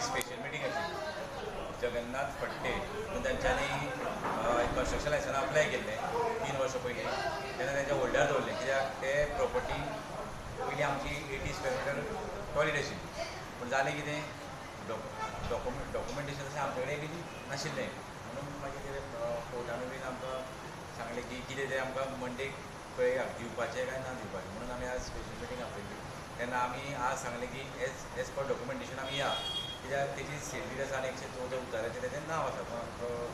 Special meeting आशिल्ली जगन्नाथ फडते म्हणून तांच्यांनी कन्स्ट्रक्शन लायसन्स अप्लाय केल्लें 3 वर्सां पयलीं तेन्ना तेंच्या होल्डार दवरलें कित्याक ते प्रॉपर्टी पयलीं आमची 80 स्क्वेअर मिटर टॉयलेट आशिल्ली पूण जालें कितें डॉक्युमेंटेशन अशें आमचे कडेन बी नाशिल्लें म्हणून मागीर कितें कोर्टानूय बीन आमकां सांगलें की कितें तें आमकां मंडेक पळयात दिवपाचें काय ना दिवपाचें म्हणून आमी आज स्पेशल मिटींग आपयल्ली तेन्ना आमी आज सांगलें की एज पर डॉक्युमेंटेशन आमी या कित्याक तेजी सेल्डीड आसा आनी 114 उताऱ्याचें तेजें नांव आसा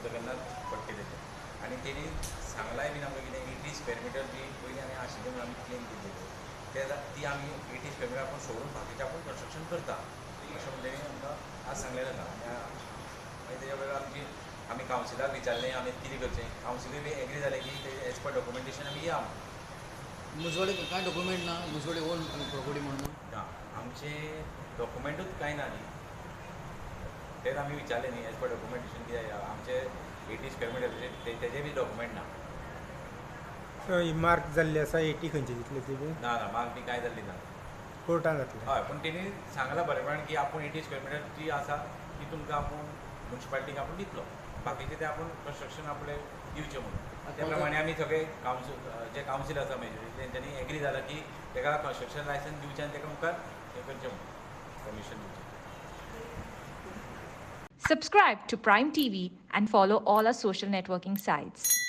जगन्नाथ फडते तेजें आनी तेणी सांगलाय बीन आमकां कितें 80 स्क्वेअर मिटर जी पयलीं आमी आशिल्ली म्हणून आमी क्लेम केल्ली ती आमी 80 स्क्वेअर मिटर आपूण सोडून बाकीचें आपूण कन्स्ट्रक्शन करता अशें म्हणून तेणी आमकां आज सांगलेलें आसा मागीर तेज्या वेळार आमी कावन्सिलाक विचारलें आमी कितें करचें कावन्सिलूय बी एग्री जालें की एज पर डॉक्युमेंटेशन आमी या मुजवाडे काय डॉक्युमेंट ना मुजवाडे ओन प्रॉपर्टी म्हणून ना आमचे डॉक्युमेंटूच कांय ना न्ही तेच आमी विचारलें न्ही एज पर डॉक्युमेंटेशन कित्याक आमचे 80 स्क्वेअर मिटर तेजे बी डॉक्युमेंट ना मार्क जाल्ली आसा 80 खंयची दितली ती ना मार्क बी कांय जाल्ली ना कोर्टान जातलें हय पूण तेणी सांगलां बरेपण की आपूण 80 स्क्वेअर मिटर जी आसा ती तुमकां आपूण म्युन्सिपालिटीक आपूण दितलो बाकीचें तें आपूण कन्स्ट्रक्शन आपलें दिवचें म्हणून त्या प्रमाणे आमी सगळे जे कावन्सील आसा मेजॉरिटी तेंच्यांनी एग्री जालां की तेका कन्स्ट्रक्शन लायसन्स दिवचें आनी तेका मुखार हें करचें म्हणून परमिशन दिवचें. Subscribe to Prime TV and follow all our social networking sites.